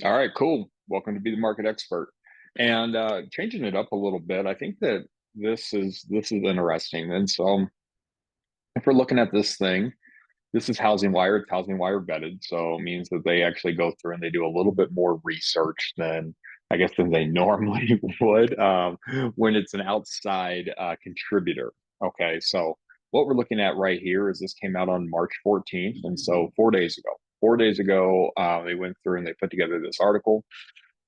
All right, cool. Welcome to Be the Market Expert. And changing it up a little bit, I think that this is interesting. And so if we're looking at this thing, this is Housing Wire. It's Housing Wire vetted, so it means that they actually go through and they do a little bit more research than I guess than they normally would when it's an outside contributor. Okay, so what we're looking at right here is this came out on March 14th, and so 4 days ago. 4 days ago, they went through and they put together this article,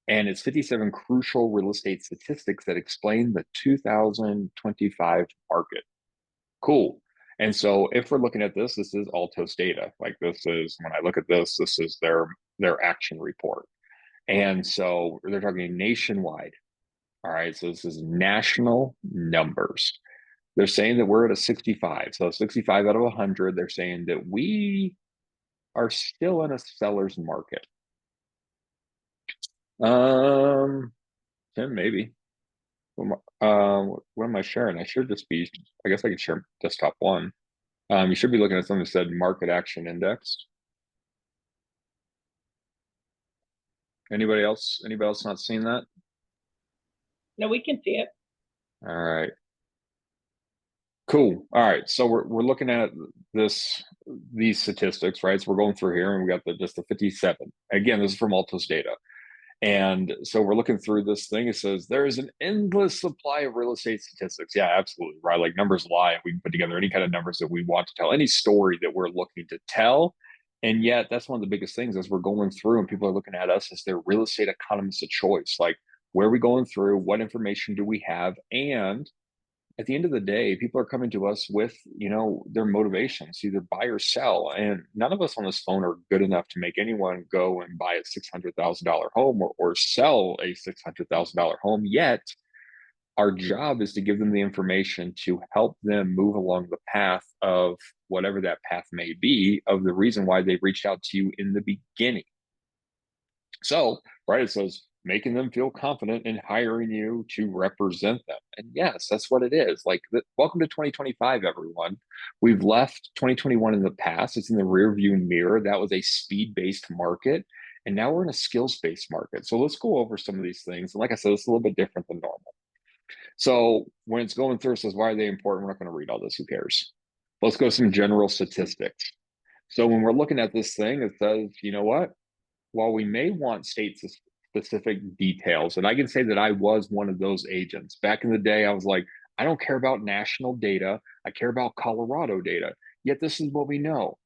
and it's 57 crucial real estate statistics that explain the 2025 market. Cool. And so if we're looking at this, this is Altos data. Like this is when I look at this is their action report. And so they're talking nationwide. All right. So this is national numbers. They're saying that we're at a 65. So 65 out of 100. They're saying that we are still in a seller's market. Um, 10 maybe. What am I sharing? I should just be, I guess I could share desktop one. You should be looking at something that said market action index. Anybody else? Anybody else not seeing that? No, we can see it. All right. Cool. All right. So we're looking at these statistics, right? So we're going through here and we got just the 57. Again, this is from Altos data. And so we're looking through this thing. It says there is an endless supply of real estate statistics. Yeah, absolutely. Right. Like numbers lie. We can put together any kind of numbers that we want to tell, any story that we're looking to tell. And yet that's one of the biggest things as we're going through and people are looking at us as their real estate economists of choice. Like where are we going through? What information do we have? And at the end of the day, people are coming to us with, their motivations, either buy or sell. And none of us on this phone are good enough to make anyone go and buy a $600,000 home or sell a $600,000 home. Yet our job is to give them the information to help them move along the path of whatever that path may be, of the reason why they reached out to you in the beginning. So, right, it says making them feel confident in hiring you to represent them. And yes, that's what it is. Like, welcome to 2025, everyone. We've left 2021 in the past. It's in the rear view mirror. That was a speed-based market. And now we're in a skills-based market. So let's go over some of these things. And like I said, it's a little bit different than normal. So when it's going through, it says, why are they important? We're not going to read all this. Who cares? Let's go some general statistics. So when we're looking at this thing, it says, you know what? While we may want state specific details, and I can say that I was one of those agents back in the day, I was like, I don't care about national data. I care about Colorado data. Yet this is what we know.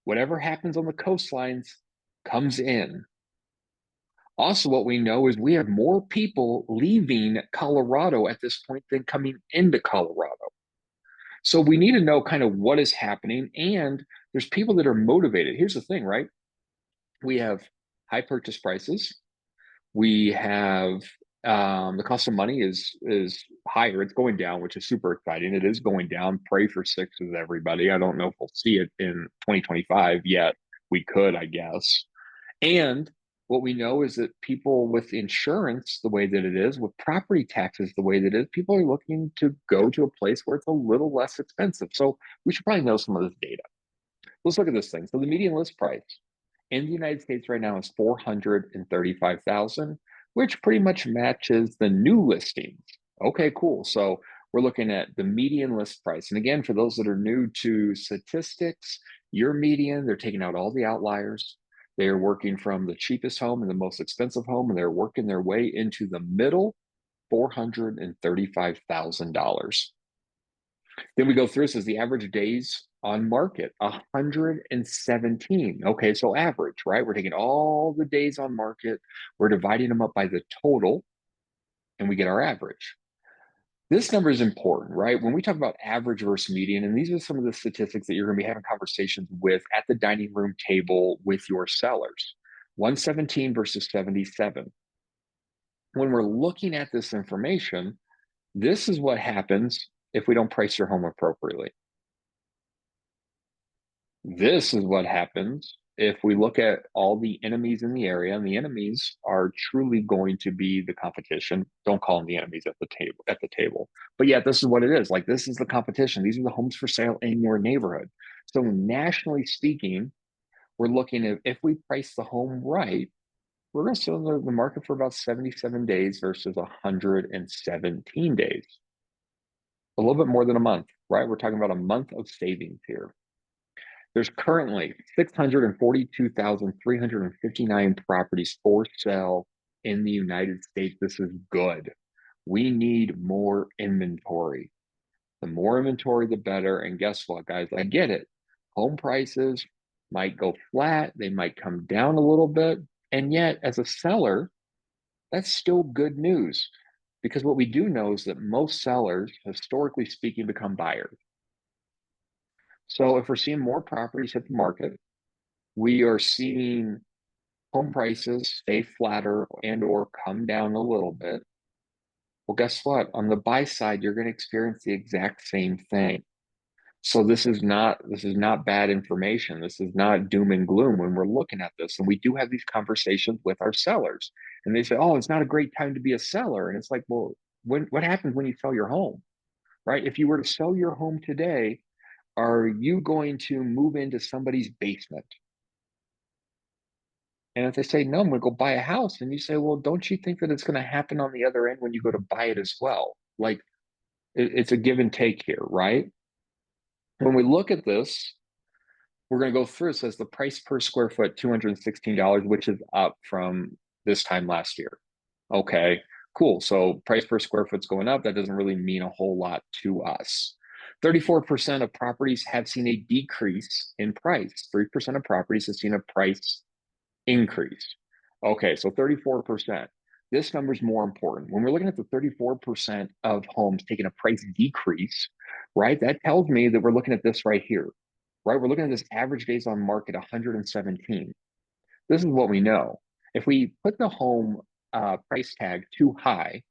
Whatever happens on the coastlines comes in. Also, what we know is we have more people leaving Colorado at this point than coming into Colorado. So we need to know kind of what is happening. And there's people that are motivated. Here's the thing, right? We have high purchase prices. We have the cost of money is higher. It's going down, which is super exciting. It is going down. Pray for sixes, everybody. I don't know if we'll see it in 2025 yet. We could, I guess. And what we know is that people with insurance, the way that it is, with property taxes, the way that it is, people are looking to go to a place where it's a little less expensive. So we should probably know some of this data. Let's look at this thing. So the median list price in the United States right now is 435,000, which pretty much matches the new listings. Okay, cool. So we're looking at the median list price. And again, for those that are new to statistics, your median, they're taking out all the outliers. They are working from the cheapest home and the most expensive home, and they're working their way into the middle, $435,000. Then we go through, it says the average days on market, 117. Okay, so average, right? We're taking all the days on market, we're dividing them up by the total, and we get our average. This number is important, right? When we talk about average versus median, and these are some of the statistics that you're going to be having conversations with at the dining room table with your sellers. 117 versus 77. When we're looking at this information, this is what happens if we don't price your home appropriately. This is what happens if we look at all the enemies in the area, and the enemies are truly going to be the competition. Don't call them the enemies at the table. But yeah, this is what it is. Like this is the competition. These are the homes for sale in your neighborhood. So nationally speaking, we're looking at if we price the home right, We're going to sit on the market for about 77 days versus 117 days. A little bit more than a month, right? We're talking about a month of savings here. There's currently 642,359 properties for sale in the United States. This is good. We need more inventory. The more inventory, the better. And guess what, guys? I get it. Home prices might go flat, they might come down a little bit. And yet, as a seller, that's still good news because what we do know is that most sellers, historically speaking, become buyers. So if we're seeing more properties hit the market, we are seeing home prices stay flatter and or come down a little bit. Well, guess what? On the buy side, you're going to experience the exact same thing. So this is not bad information. This is not doom and gloom when we're looking at this. And we do have these conversations with our sellers. And they say, "Oh, it's not a great time to be a seller." And it's like, well, what happens when you sell your home? Right? If you were to sell your home today, are you going to move into somebody's basement? And if they say, no, I'm going to go buy a house, and you say, well, don't you think that it's going to happen on the other end when you go to buy it as well? Like it's a give and take here, right? When we look at this, we're going to go through. It says the price per square foot, $216, which is up from this time last year. Okay, cool. So price per square foot's going up. That doesn't really mean a whole lot to us. 34% of properties have seen a decrease in price. 3% of properties have seen a price increase. Okay, so 34%. This number is more important. When we're looking at the 34% of homes taking a price decrease, right, that tells me that we're looking at this right here, right? We're looking at this average days on market 117. This is what we know. If we put the home price tag too high,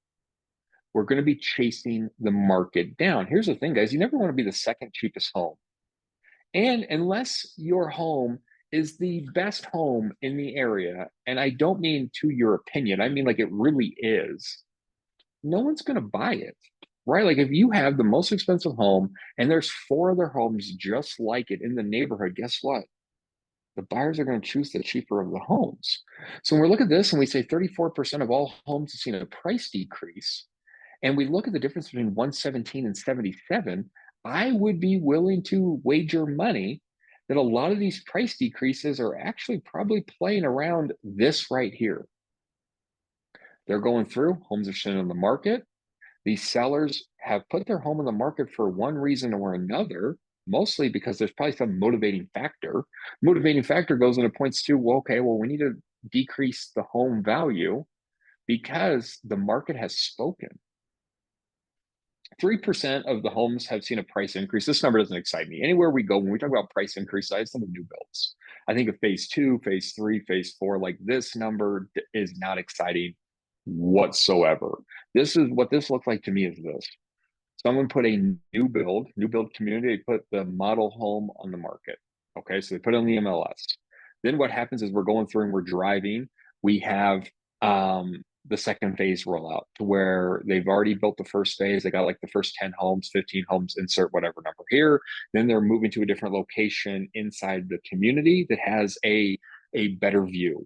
we're going to be chasing the market down. Here's the thing, guys, you never want to be the second cheapest home. And unless your home is the best home in the area, and I don't mean to your opinion, I mean like it really is, no one's going to buy it, right? Like if you have the most expensive home and there's four other homes just like it in the neighborhood, guess what? The buyers are going to choose the cheaper of the homes. So when we look at this and we say 34% of all homes have seen a price decrease, and we look at the difference between 117 and 77, I would be willing to wager money that a lot of these price decreases are actually probably playing around this right here. They're going through, homes are sitting on the market. These sellers have put their home on the market for one reason or another, mostly because there's probably some motivating factor. Motivating factor goes into points to, well, okay, well, we need to decrease the home value because the market has spoken. 3% of the homes have seen a price increase. This number doesn't excite me. Anywhere we go, when we talk about price increase, I think of new builds. I think of phase two, phase three, phase four. Like this number is not exciting whatsoever. This is what this looks like to me is this. Someone put a new build community, they put the model home on the market. Okay, so they put it on the MLS. Then what happens is we're going through and we're driving. We have the second phase rollout to where they've already built the first phase. They got like the first 10 homes, 15 homes, insert whatever number here. Then they're moving to a different location inside the community that has a better view.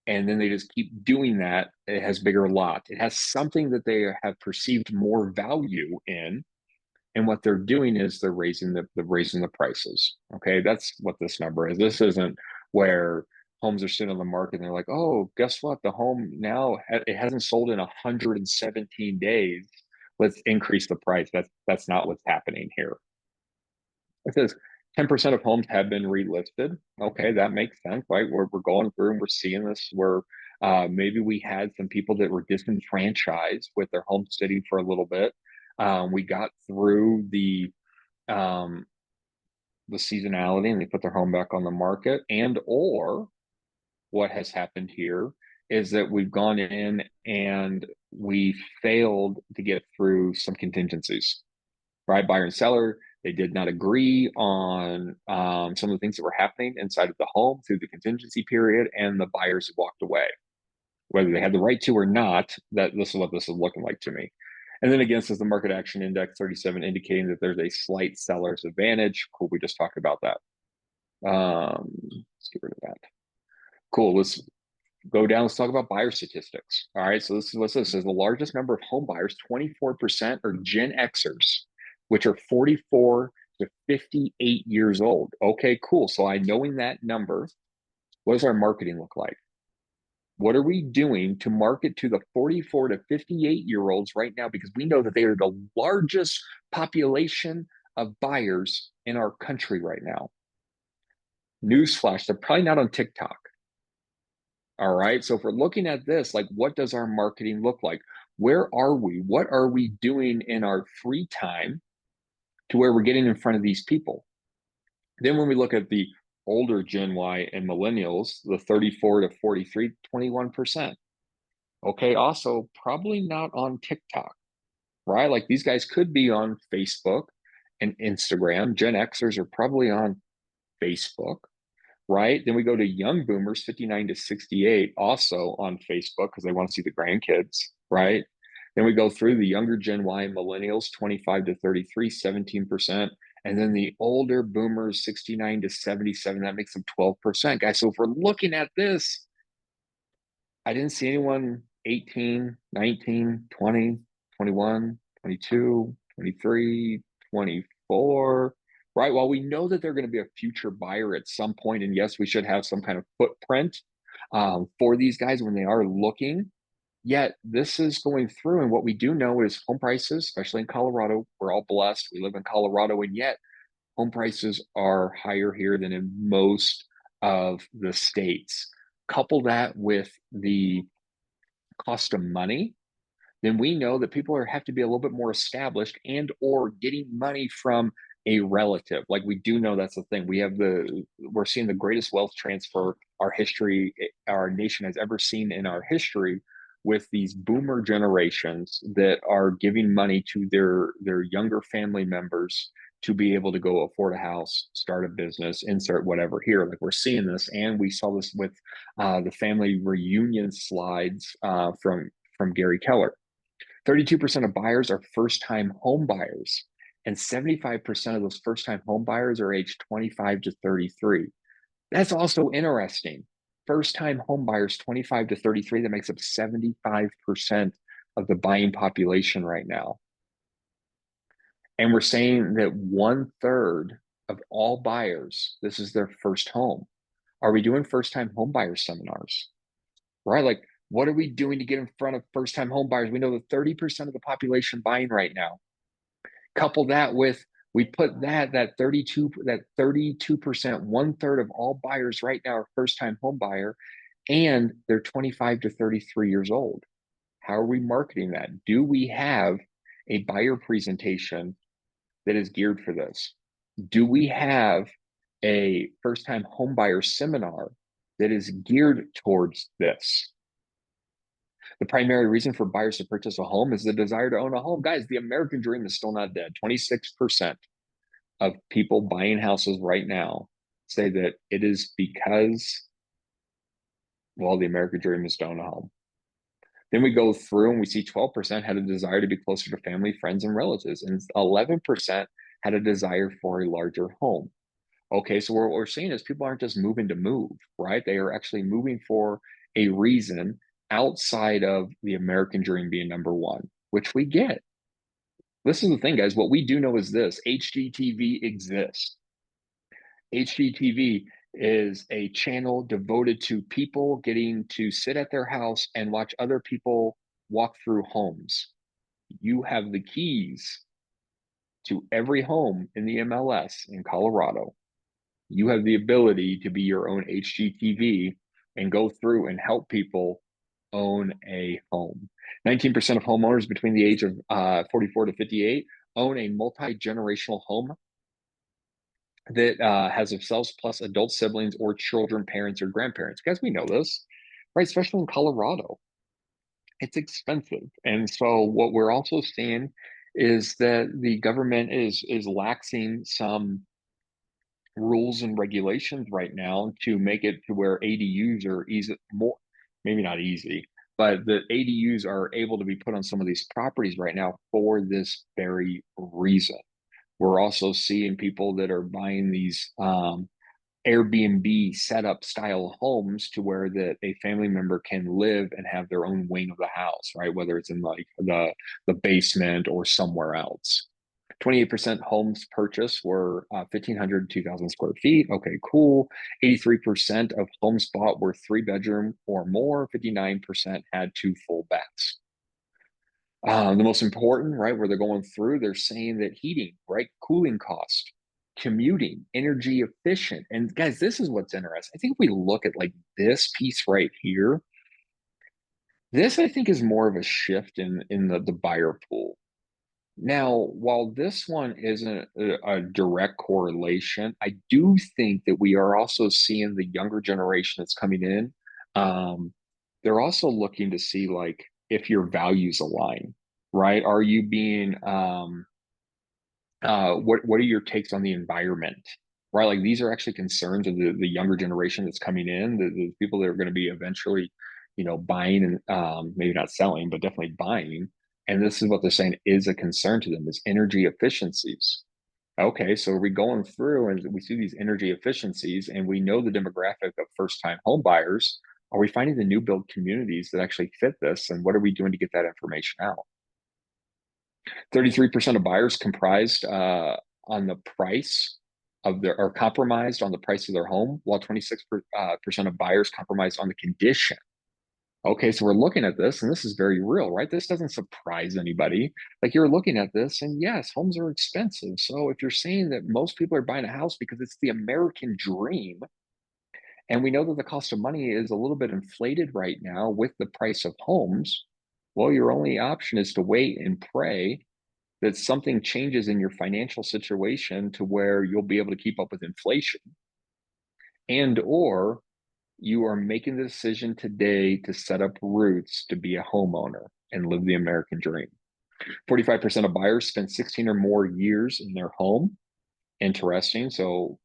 And then they just keep doing that. It has bigger lot. It has something that they have perceived more value in. And what they're doing is they're raising the prices. Okay, that's what this number is. This isn't where homes are sitting on the market and they're like, oh, guess what? The home now it hasn't sold in 117 days. Let's increase the price. That's not what's happening here. It says 10% of homes have been relisted. Okay, that makes sense, right? We're going through and we're seeing this where maybe we had some people that were disenfranchised with their home sitting for a little bit. We got through um, the seasonality and they put their home back on the market. And or what has happened here is that we've gone in and we failed to get through some contingencies, right? Buyer and seller, they did not agree on some of the things that were happening inside of the home through the contingency period, and the buyers walked away. Whether they had the right to or not, that this is what this is looking like to me. And then again, says the market action index 37 indicating that there's a slight seller's advantage. Cool, we just talked about that. Let's get rid of that. Cool, let's Go down, let's talk about buyer statistics. All right, so this is what this says. The largest number of home buyers, 24%, are Gen Xers, which are 44 to 58 years old. Okay, cool. So I knowing that number, what does our marketing look like? What are we doing to market to the 44 to 58-year-olds right now? Because we know that they are the largest population of buyers in our country right now. Newsflash, they're probably not on TikTok. All right. So if we're looking at this, like, what does our marketing look like? Where are we? What are we doing in our free time to where we're getting in front of these people? Then when we look at the older Gen Y and millennials, the 34 to 43, 21%. Okay. Also, probably not on TikTok, right? Like these guys could be on Facebook and Instagram. Gen Xers are probably on Facebook, right? Then we go to young boomers, 59 to 68, also on Facebook because they want to see the grandkids, right? Then we go through the younger Gen Y millennials, 25 to 33, 17%. And then the older boomers, 69 to 77, that makes them 12%. Guys, so if we're looking at this, I didn't see anyone 18, 19, 20, 21, 22, 23, 24, right? While we know that they're going to be a future buyer at some point, and yes, we should have some kind of footprint for these guys when they are looking, yet this is going through. And what we do know is home prices, especially in Colorado, we're all blessed. We live in Colorado, and yet home prices are higher here than in most of the states. Couple that with the cost of money, then we know that people have to be a little bit more established and or getting money from a relative. Like we do know that's the thing. We're seeing the greatest wealth transfer our nation has ever seen in our history, with these boomer generations that are giving money to their younger family members to be able to go afford a house, start a business, insert whatever here. Like we're seeing this, and we saw this with the family reunion slides from Gary Keller. 32% of buyers are first-time home buyers, and 75% of those first-time home buyers are aged 25 to 33. That's also interesting. First-time home buyers, 25 to 33, that makes up 75% of the buying population right now. And we're saying that 1/3 of all buyers, this is their first home. Are we doing first-time home buyer seminars? Right? Like, what are we doing to get in front of first-time home buyers? We know that 30% of the population buying right now. Couple that with, we put that 32%, 1/3 of all buyers right now are first-time home buyer, and they're 25 to 33 years old. How are we marketing that? Do we have a buyer presentation that is geared for this? Do we have a first-time home buyer seminar that is geared towards this? The primary reason for buyers to purchase a home is the desire to own a home. Guys, the American dream is still not dead. 26% of people buying houses right now say that it is because, well, the American dream is to own a home. Then we go through and we see 12% had a desire to be closer to family, friends, and relatives, and 11% had a desire for a larger home. Okay, so what we're seeing is people aren't just moving to move, right? They are actually moving for a reason outside of the American dream being number one, which we get. This is the thing, guys. What we do know is this: HGTV exists. HGTV is a channel devoted to people getting to sit at their house and watch other people walk through homes. You have the keys to every home in the MLS in Colorado. You have the ability to be your own HGTV and go through and help people own a home. 19% of homeowners between the age of 44 to 58 own a multi-generational home that has themselves plus adult siblings or children, parents, or grandparents. Guys, we know this, right? Especially in Colorado. It's expensive. And so what we're also seeing is that the government is laxing some rules and regulations right now to make it to where ADUs are easy, more, maybe not easy, but the ADUs are able to be put on some of these properties right now for this very reason. We're also seeing people that are buying these Airbnb setup style homes to where that a family member can live and have their own wing of the house, right? Whether it's in like the basement or somewhere else. 28% homes purchased were 1,500 to 2,000 square feet. Okay, cool. 83% of homes bought were 3 bedroom or more. 59% had 2 full baths. The most important, right, where they're going through, they're saying that heating, right, cooling cost, commuting, energy efficient. And guys, this is what's interesting. I think if we look at like this piece right here, this I think is more of a shift in the buyer pool. Now, while this one isn't a direct correlation, I do think that we are also seeing the younger generation that's coming in. Um, they're also looking to see like if your values align, right? Are you being what are your takes on the environment, right? Like these are actually concerns of the younger generation that's coming in, the people that are going to be eventually, buying and maybe not selling, but definitely buying. And this is what they're saying is a concern to them is energy efficiencies. Okay, so are we going through and we see these energy efficiencies and we know the demographic of first time home buyers? Are we finding the new build communities that actually fit this? And what are we doing to get that information out? 33% of buyers comprised on the price of their or compromised on the price of their home, while 26% of buyers compromised on the condition. Okay, so we're looking at this, and this is very real, right? This doesn't surprise anybody. Like you're looking at this, and yes, homes are expensive. So if you're saying that most people are buying a house because it's the American dream, and we know that the cost of money is a little bit inflated right now with the price of homes, well, your only option is to wait and pray that something changes in your financial situation to where you'll be able to keep up with inflation and or you are making the decision today to set up roots to be a homeowner and live the American dream. 45% of buyers spend 16 or more years in their home. Interesting. So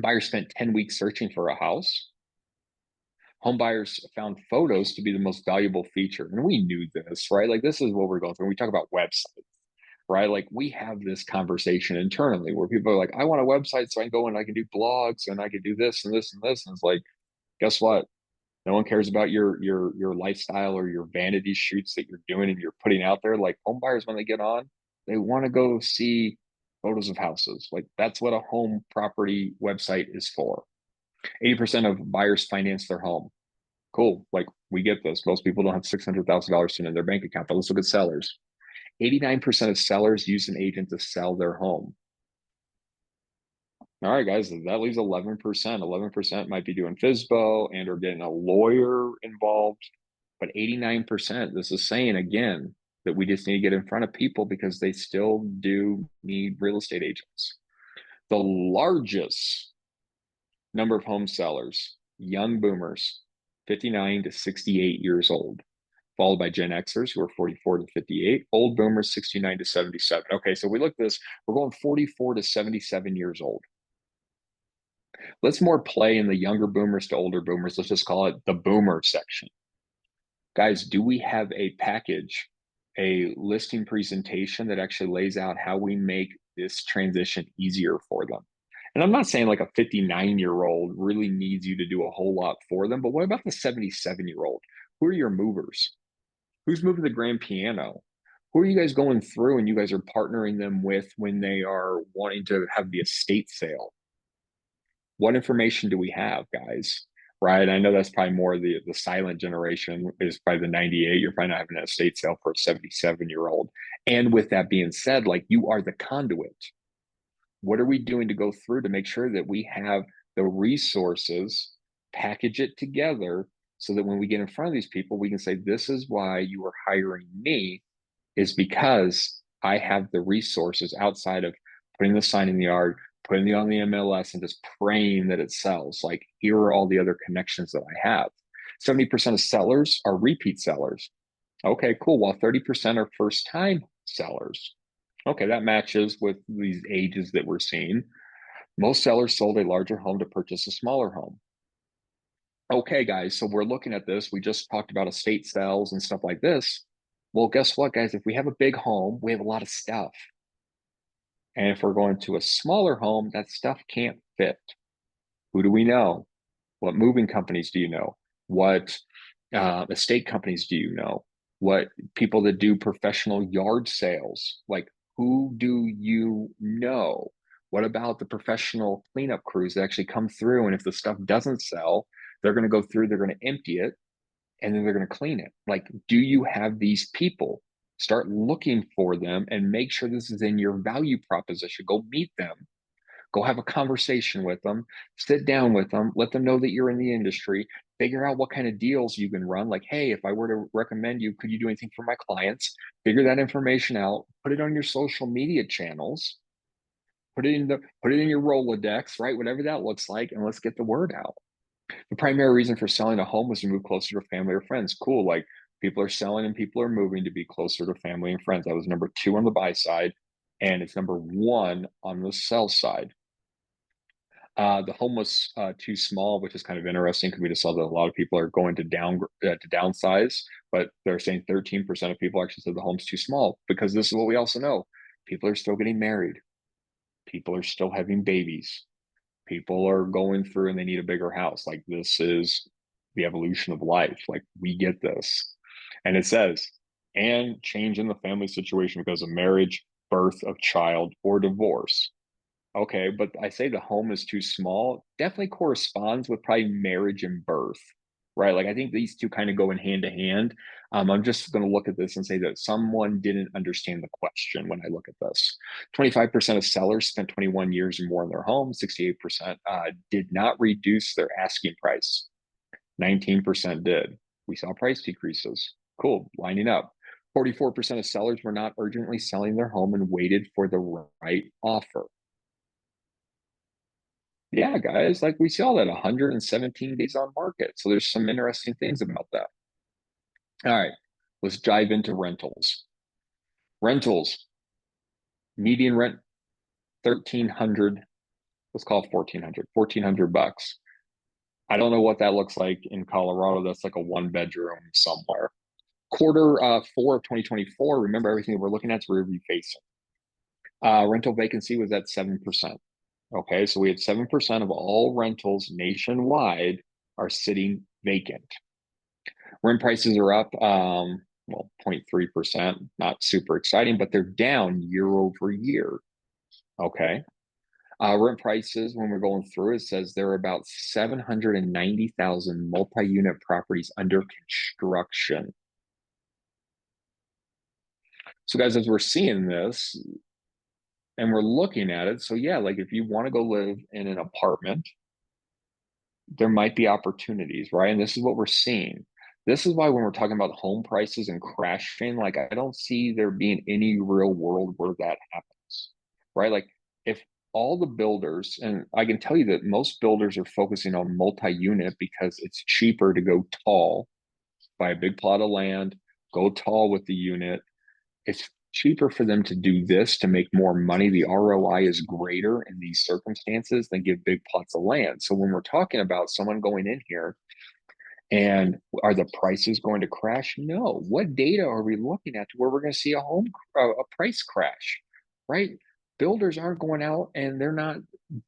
buyers spent 10 weeks searching for a house. Home buyers found photos to be the most valuable feature. And we knew this, right? Like this is what we're going through. When we talk about websites, right? Like we have this conversation internally where people are like, I want a website so I can go and I can do blogs and I can do this and this and this. And it's like, guess what? No one cares about your lifestyle or your vanity shoots that you're doing and you're putting out there. Like home buyers, when they get on, they want to go see photos of houses. Like that's what a home property website is for. 80% of buyers finance their home. Cool. Like we get this. Most people don't have $600,000 in their bank account, but let's look at sellers. 89% of sellers use an agent to sell their home. All right, guys, that leaves 11%. 11% might be doing FISBO and or getting a lawyer involved. But 89%, this is saying again that we just need to get in front of people because they still do need real estate agents. The largest number of home sellers, young boomers, 59 to 68 years old, followed by Gen Xers who are 44 to 58, old boomers 69 to 77. Okay, so we look at this, we're going 44 to 77 years old. Let's more play in the younger boomers to older boomers. Let's just call it the boomer section. Guys, do we have a package, a listing presentation that actually lays out how we make this transition easier for them? And I'm not saying like a 59-year-old really needs you to do a whole lot for them, but what about the 77-year-old? Who are your movers? Who's moving the grand piano? Who are you guys going through and you guys are partnering them with when they are wanting to have the estate sale? What information do we have, guys? Right. I know that's probably more the silent generation is probably the 98. You're probably not having an estate sale for a 77-year-old. And with that being said, like you are the conduit. What are we doing to go through to make sure that we have the resources, package it together so that when we get in front of these people, we can say, this is why you are hiring me, is because I have the resources outside of putting the sign in the yard, putting it on the MLS and just praying that it sells. Like, here are all the other connections that I have. 70% of sellers are repeat sellers. Okay, cool. While 30% are first time sellers. Okay, that matches with these ages that we're seeing. Most sellers sold a larger home to purchase a smaller home. Okay, guys, so we're looking at this. We just talked about estate sales and stuff like this. Well, guess what, guys? If we have a big home, we have a lot of stuff. And if we're going to a smaller home, that stuff can't fit. Who do we know? What moving companies do you know? What estate companies do you know? What people that do professional yard sales? Like, who do you know? What about the professional cleanup crews that actually come through? And if the stuff doesn't sell, they're going to go through, they're going to empty it, and then they're going to clean it. Like, do you have these people? Start looking for them and make sure this is in your value proposition. Go meet them, go have a conversation with them, sit down with them, let them know that you're in the industry, figure out what kind of deals you can run. Like, hey, if I were to recommend you, could you do anything for my clients? Figure that information out, put it on your social media channels, put it in your Rolodex, right? Whatever that looks like, and let's get the word out. The primary reason for selling a home was to move closer to family or friends. Cool. Like, people are selling and people are moving to be closer to family and friends. That was number 2 on the buy side, and it's number 1 on the sell side. The home was too small, which is kind of interesting because we just saw that a lot of people are going to downsize, but they're saying 13% of people actually said the home's too small, because this is what we also know: people are still getting married, people are still having babies, people are going through and they need a bigger house. Like, this is the evolution of life. Like, we get this, and it says, and change in the family situation because of marriage, birth of child, or divorce. Okay, but I say the home is too small definitely corresponds with probably marriage and birth, right? Like, I think these two kind of go in hand to hand. I'm just going to look at this and say that someone didn't understand the question when I look at this. 25% of sellers spent 21 years or more in their home. 68% did not reduce their asking price. 19% did. We saw price decreases. Cool, lining up. 44% of sellers were not urgently selling their home and waited for the right offer. Yeah, guys, like, we saw that 117 days on market. So there's some interesting things about that. All right, let's dive into rentals. Rentals, median rent 1,300. Let's call it 1,400 bucks. I don't know what that looks like in Colorado. That's like a 1 bedroom somewhere. Quarter 4 of 2024. Remember, everything that we're looking at is rear view facing. Rental vacancy was at 7%. Okay, so we had 7% of all rentals nationwide are sitting vacant. Rent prices are up, well, 0.3%, not super exciting, but they're down year over year. Okay. Rent prices, when we're going through, it says there are about 790,000 multi-unit properties under construction. So, guys, as we're seeing this and we're looking at it, so yeah, like, if you want to go live in an apartment, there might be opportunities, right? And this is what we're seeing. This is why when we're talking about home prices and crashing, like, I don't see there being any real world where that happens, right? Like, if all the builders, and I can tell you that most builders are focusing on multi-unit because it's cheaper to go tall, buy a big plot of land, go tall with the unit. It's cheaper for them to do this to make more money. The ROI is greater in these circumstances than give big plots of land. So when we're talking about someone going in here, and are the prices going to crash? No. What data are we looking at to where we're going to see a price crash, right? Builders aren't going out and they're not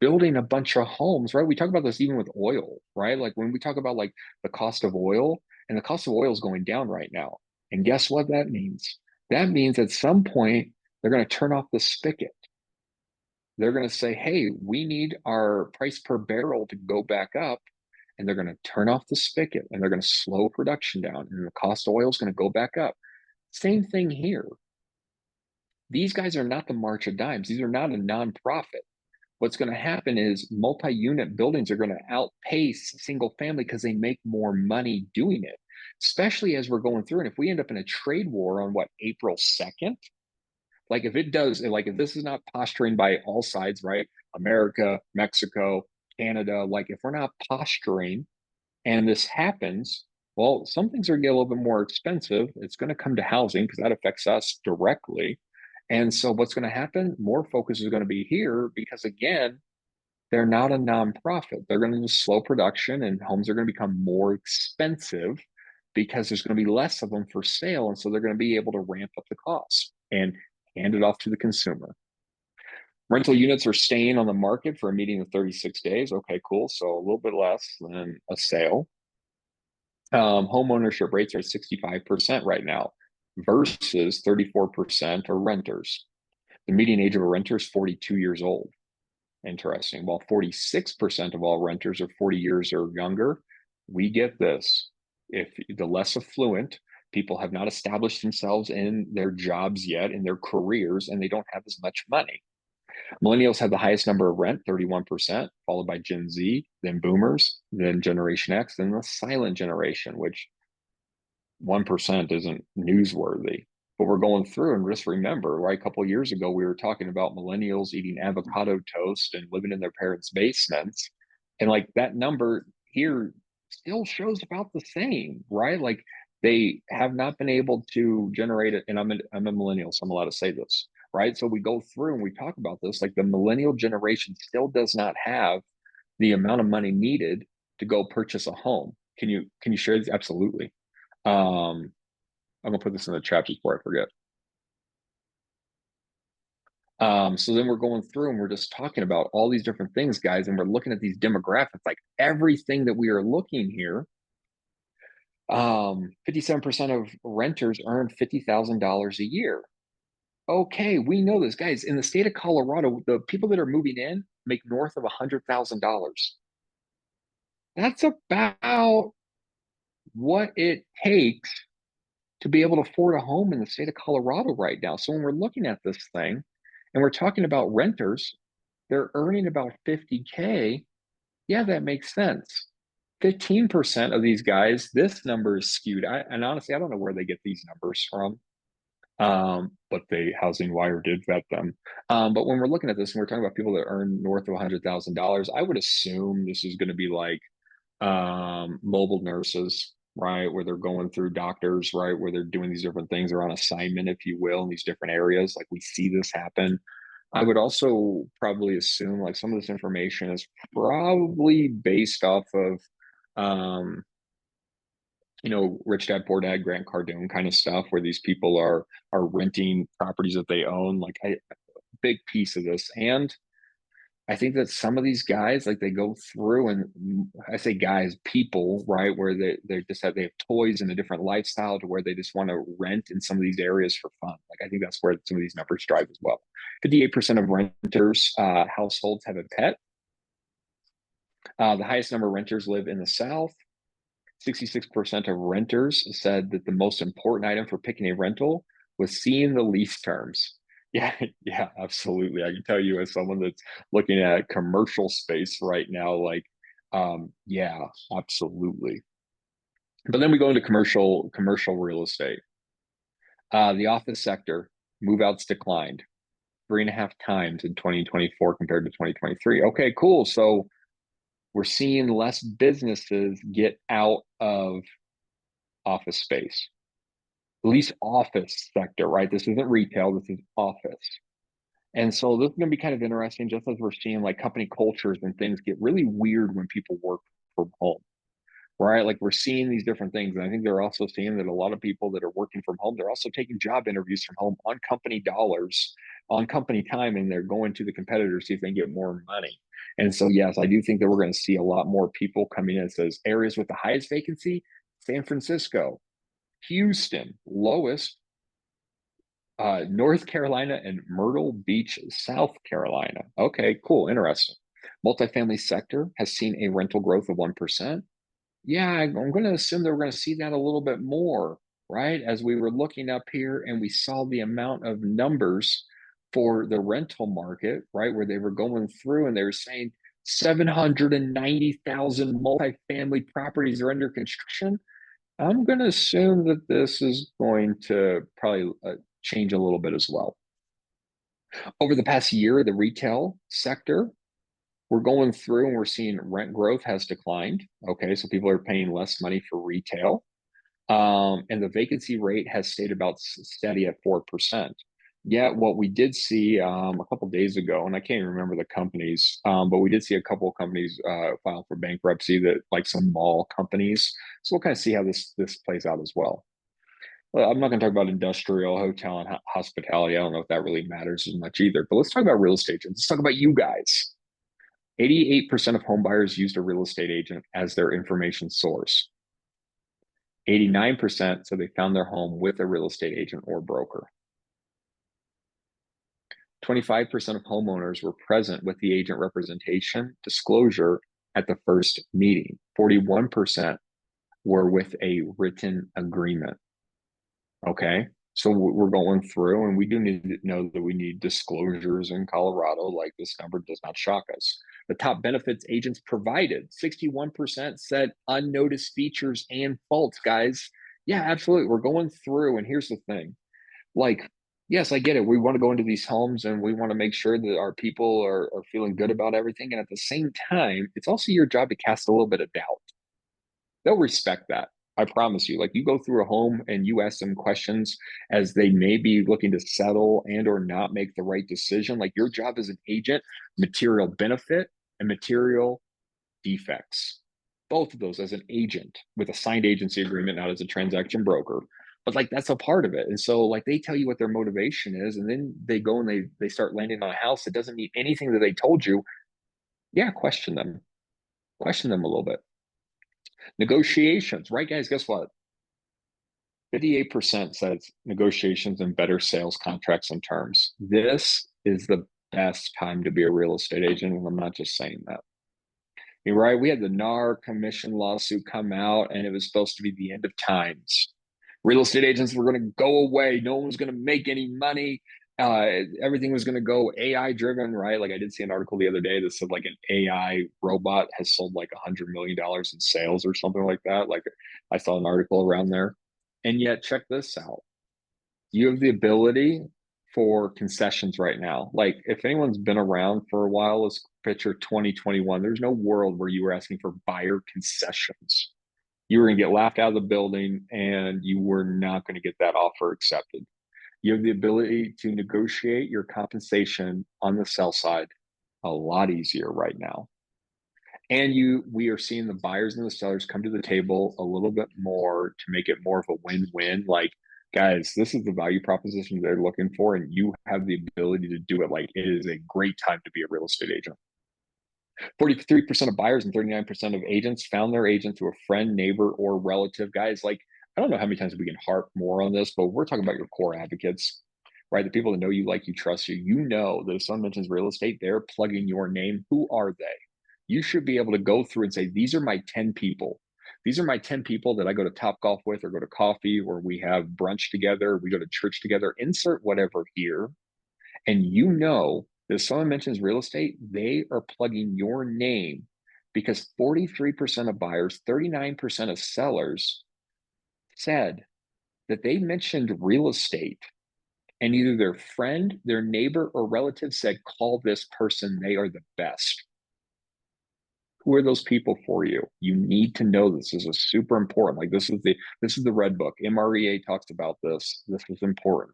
building a bunch of homes, right? We talk about this even with oil, right? Like, when we talk about, like, the cost of oil, and the cost of oil is going down right now. And guess what that means? That means at some point they're going to turn off the spigot. They're going to say, hey, we need our price per barrel to go back up. And they're going to turn off the spigot and they're going to slow production down. And the cost of oil is going to go back up. Same thing here. These guys are not the March of Dimes. These are not a nonprofit. What's going to happen is multi-unit buildings are going to outpace single family because they make more money doing it, especially as we're going through. And if we end up in a trade war on what, April 2nd, like, if it does, like, if this is not posturing by all sides, right? America, Mexico, Canada, like, if we're not posturing and this happens, well, some things are going to get a little bit more expensive. It's going to come to housing because that affects us directly. And so what's going to happen? More focus is going to be here because, again, they're not a nonprofit. They're going to just slow production and homes are going to become more expensive because there's going to be less of them for sale. And so they're going to be able to ramp up the cost and hand it off to the consumer. Rental units are staying on the market for a median of 36 days. Okay, cool. So a little bit less than a sale. Home ownership rates are 65% right now versus 34% are renters. The median age of a renter is 42 years old. Interesting. While 46% of all renters are 40 years or younger, we get this. If the less affluent, people have not established themselves in their jobs yet, in their careers, and they don't have as much money. Millennials have the highest number of rent, 31%, followed by Gen Z, then boomers, then Generation X, then the silent generation, which 1% isn't newsworthy. But we're going through and just remember, right? A couple of years ago, we were talking about millennials eating avocado toast and living in their parents' basements. And like that number here still shows about the same, right? Like they have not been able to generate it. And I'm a millennial, so I'm allowed to say this, right? So we go through and we talk about this. Like the millennial generation still does not have the amount of money needed to go purchase a home. Can you share this? Absolutely. I'm gonna put this in the chat before I forget. So then we're going through and we're just talking about all these different things, guys, and we're looking at these demographics, like everything that we are looking here. 57% of renters earn $50,000 a year. Okay, we know this, guys. In the state of Colorado, the people that are moving in make north of $100,000. That's about what it takes to be able to afford a home in the state of Colorado right now. So when we're looking at this thing and we're talking about renters, they're earning about 50K. Yeah, that makes sense. 15% of these guys, this number is skewed. And honestly, I don't know where they get these numbers from. But the Housing Wire did vet them. But when we're looking at this and we're talking about people that earn north of $100,000, I would assume this is going to be like mobile nurses, right? Where they're going through doctors, right? Where they're doing these different things. They're on assignment, if you will, in these different areas. Like we see this happen. I would also probably assume like some of this information is probably based off of, um, Rich Dad Poor Dad, Grant Cardone kind of stuff, where these people are renting properties that they own. Like a big piece of this, and I think that some of these guys, like they go through and I say guys, people, right, where they have toys and a different lifestyle to where they just want to rent in some of these areas for fun. Like I think that's where some of these numbers drive as well. 58% of renters households have a pet. The highest number of renters live in the South. 66% of renters said that the most important item for picking a rental was seeing the lease terms. Yeah, yeah, absolutely. I can tell you as someone that's looking at commercial space right now, like, yeah, absolutely. But then we go into commercial real estate. The office sector, move outs declined 3.5 times in 2024 compared to 2023. Okay, cool. So we're seeing less businesses get out of office space, at least office sector, right? This isn't retail, this is office. And so this is going to be kind of interesting, just as we're seeing like company cultures and things get really weird when people work from home, right? Like we're seeing these different things. And I think they're also seeing that a lot of people that are working from home, they're also taking job interviews from home on company dollars, on company time, and they're going to the competitors to see if they can get more money. And so, yes, I do think that we're going to see a lot more people coming in. It says areas with the highest vacancy, San Francisco, Houston, lowest, North Carolina, and Myrtle Beach, South Carolina. Okay, cool, interesting. Multifamily sector has seen a rental growth of 1%. Yeah, I'm going to assume that we're going to see that a little bit more, right? As we were looking up here and we saw the amount of numbers for the rental market, right? Where they were going through and they were saying 790,000 multifamily properties are under construction. I'm going to assume that this is going to probably change a little bit as well. Over the past year, the retail sector, we're going through and we're seeing rent growth has declined. Okay, so people are paying less money for retail. And the vacancy rate has stayed about steady at 4%. Yet, what we did see a couple days ago, and I can't even remember the companies, but we did see a couple of companies file for bankruptcy, that like some mall companies. So we'll kind of see how this plays out as well. Well, I'm not going to talk about industrial, hotel, and hospitality. I don't know if that really matters as much either. But let's talk about real estate agents. Let's talk about you guys. 88% of home buyers used a real estate agent as their information source. 89% said they found their home with a real estate agent or broker. 25% of homeowners were present with the agent representation disclosure at the first meeting. 41% were with a written agreement. Okay. So we're going through, and we do need to know that we need disclosures in Colorado. Like, this number does not shock us. The top benefits agents provided, 61% said unnoticed features and faults, guys. Yeah, absolutely. We're going through, and here's the thing. Like, yes, I get it. We want to go into these homes and we want to make sure that our people are feeling good about everything. And at the same time, it's also your job to cast a little bit of doubt. They'll respect that. I promise you. Like, you go through a home and you ask them questions as they may be looking to settle and or not make the right decision. Like, your job as an agent, material benefit and material defects. Both of those as an agent with a signed agency agreement, not as a transaction broker. But like, that's a part of it. And so like, they tell you what their motivation is, and then they go and they start landing on a house that doesn't meet anything that they told you. Yeah, question them. Question them a little bit. Negotiations, right, guys? Guess what? 58% says negotiations and better sales contracts and terms. This is the best time to be a real estate agent, and I'm not just saying that. You're right. We had the NAR commission lawsuit come out, and it was supposed to be the end of times. Real estate agents were going to go away. No one was going to make any money. Everything was going to go AI driven, right? Like, I did see an article the other day that said like an AI robot has sold like $100 million in sales or something like that. Like, I saw an article around there. And yet, check this out. You have the ability for concessions right now. Like, if anyone's been around for a while, let's picture 2021. There's no world where you were asking for buyer concessions. You were going to get laughed out of the building, and you were not going to get that offer accepted. You have the ability to negotiate your compensation on the sell side a lot easier right now. And we are seeing the buyers and the sellers come to the table a little bit more to make it more of a win-win. Like, guys, this is the value proposition they're looking for, and you have the ability to do it. Like, it is a great time to be a real estate agent. 43% of buyers and 39% of agents found their agent through a friend, neighbor, or relative. Guys, like, I don't know how many times we can harp more on this, but we're talking about your core advocates, right? The people that know you, like you, trust you. You know that if someone mentions real estate, they're plugging your name. Who are they? You should be able to go through and say, these are my 10 people. These are my 10 people that I go to Top Golf with, or go to coffee, or we have brunch together, we go to church together, insert whatever here. And you know that if someone mentions real estate, they are plugging your name, because 43% of buyers, 39% of sellers said that they mentioned real estate, and either their friend, their neighbor, or relative said, call this person, they are the best. Who are those people for you? You need to know this. This is super important. Like, this is the red book. MREA talks about this. This is important.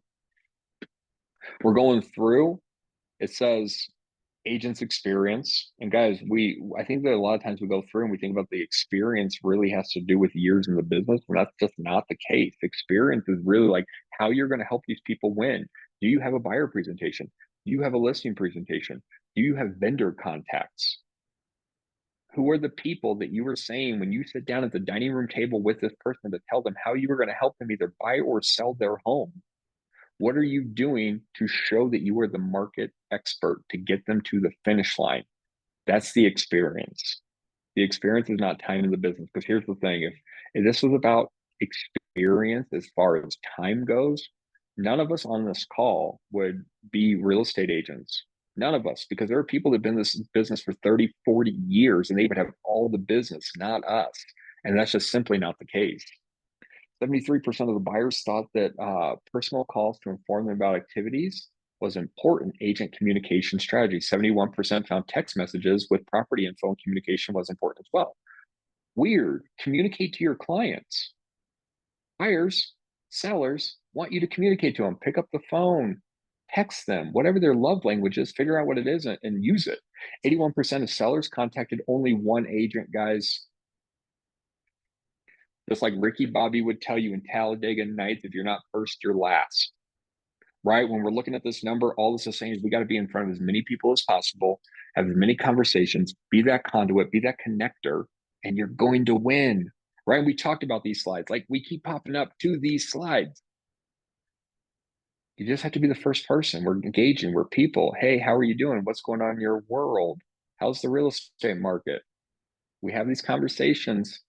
We're going through. It says agents experience, and guys, I think that a lot of times we go through and we think about the experience really has to do with years in the business, but that's just not the case. Experience is really like how you're going to help these people win. Do you have a buyer presentation? Do you have a listing presentation? Do you have vendor contacts? Who are the people that you were saying when you sit down at the dining room table with this person to tell them how you were going to help them either buy or sell their home? What are you doing to show that you are the market expert to get them to the finish line? That's the experience. The experience is not time in the business. Because here's the thing, if this was about experience as far as time goes, none of us on this call would be real estate agents. None of us, because there are people that have been in this business for 30, 40 years, and they would have all the business, not us. And that's just simply not the case. 73% of the buyers thought that personal calls to inform them about activities was important agent communication strategy. 71% found text messages with property info and communication was important as well. Weird. Communicate to your clients. Buyers, sellers want you to communicate to them. Pick up the phone, text them, whatever their love language is, figure out what it is and use it. 81% of sellers contacted only one agent, guys. Just like Ricky Bobby would tell you in Talladega Nights, if you're not first, you're last, right? When we're looking at this number, all this is saying is we got to be in front of as many people as possible, have as many conversations, be that conduit, be that connector, and you're going to win, right? We talked about these slides. Like, we keep popping up to these slides. You just have to be the first person. We're engaging, we're people. Hey, how are you doing? What's going on in your world? How's the real estate market? We have these conversations.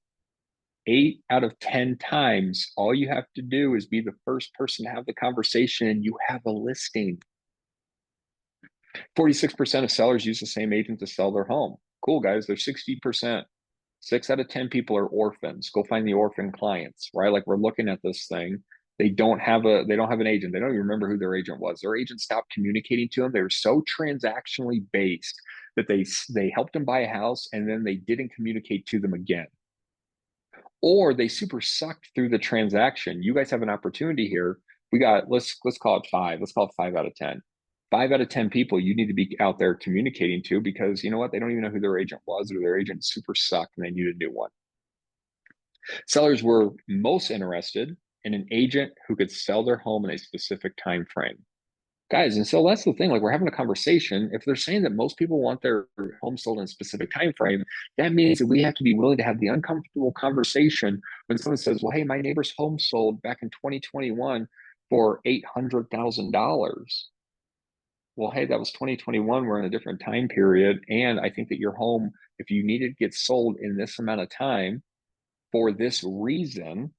8 out of 10 times, all you have to do is be the first person to have the conversation and you have a listing. 46% of sellers use the same agent to sell their home. Cool, guys. There's 60%. 6 out of 10 people are orphans. Go find the orphan clients, right? Like, we're looking at this thing. They don't have an agent. They don't even remember who their agent was. Their agent stopped communicating to them. They were so transactionally based that they helped them buy a house and then they didn't communicate to them again. Or they super sucked through the transaction. You guys have an opportunity here. We got, let's call it 5. Let's call it 5 out of 10. 5 out of 10 people you need to be out there communicating to, because you know what? They don't even know who their agent was, or their agent super sucked and they need a new one. Sellers were most interested in an agent who could sell their home in a specific time frame. Guys, and so that's the thing. Like, we're having a conversation. If they're saying that most people want their home sold in a specific time frame, that means that we have to be willing to have the uncomfortable conversation when someone says, well, hey, my neighbor's home sold back in 2021 for $800,000. Well, hey, that was 2021. We're in a different time period. And I think that your home, if you needed to get sold in this amount of time for this reason,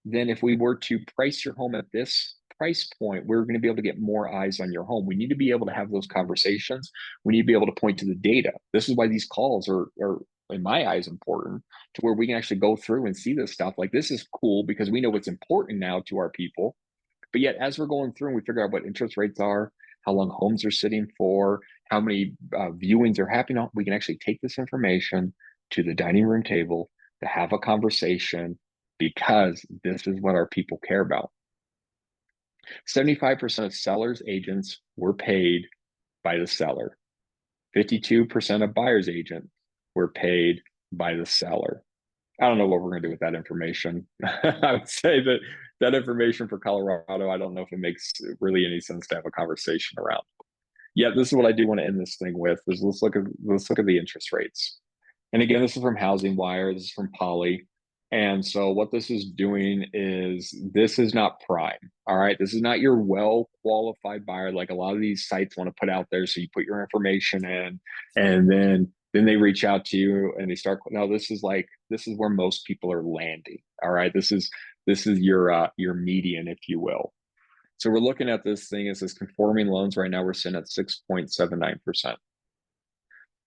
then if we were to price your home at this price point, we're going to be able to get more eyes on your home. We need to be able to have those conversations. We need to be able to point to the data. This is why these calls are in my eyes, important, to where we can actually go through and see this stuff. Like, this is cool because we know what's important now to our people. But yet, as we're going through and we figure out what interest rates are, how long homes are sitting for, how many viewings are happening, we can actually take this information to the dining room table to have a conversation, because this is what our people care about. 75% of sellers' agents were paid by the seller. 52% of buyers' agents were paid by the seller. I don't know what we're going to do with that information. I would say that that information for Colorado, I don't know if it makes really any sense to have a conversation around. Yeah, this is what I do want to end this thing with. Is let's look at the interest rates. And again, this is from Housing Wire. This is from Poly. And so what this is doing is, this is not prime. All right. This is not your well qualified buyer like a lot of these sites want to put out there. So you put your information in and then they reach out to you and they start. No, this is where most people are landing. All right. This is your median, if you will. So we're looking at this thing. It says conforming loans right now, we're sitting at 6.79%.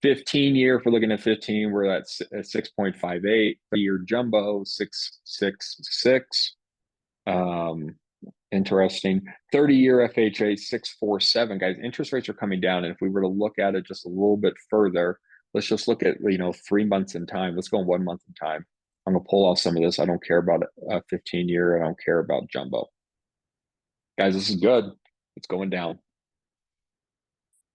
15-year, if we're looking at 15, we're at 6.58. 3-year jumbo, 6.66. Interesting. 30-year FHA, 6.47. Guys, interest rates are coming down. And if we were to look at it just a little bit further, let's just look at 3 months in time. Let's go 1 month in time. I'm gonna pull off some of this. I don't care about a 15-year. I don't care about jumbo. Guys, this is good. It's going down.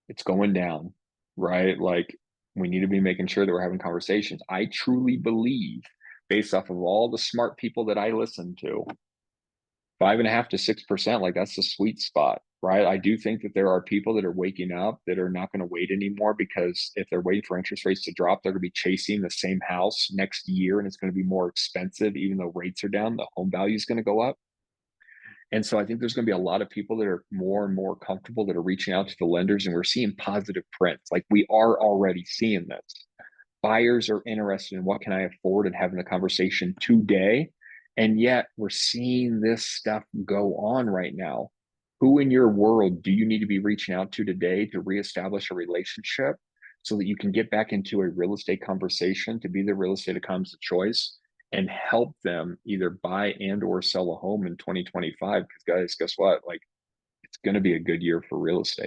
It's going down, right? Like, we need to be making sure that we're having conversations. I truly believe, based off of all the smart people that I listen to, 5.5 to 6%, like, that's the sweet spot, right? I do think that there are people that are waking up that are not going to wait anymore, because if they're waiting for interest rates to drop, they're going to be chasing the same house next year and it's going to be more expensive. Even though rates are down, the home value is going to go up. And so I think there's going to be a lot of people that are more and more comfortable, that are reaching out to the lenders, and we're seeing positive prints. Like, we are already seeing this. Buyers are interested in what can I afford and having a conversation today. And yet we're seeing this stuff go on right now. Who in your world do you need to be reaching out to today to reestablish a relationship so that you can get back into a real estate conversation, to be the real estate economist of choice, and help them either buy and or sell a home in 2025? Because guys, guess what? Like, it's going to be a good year for real estate.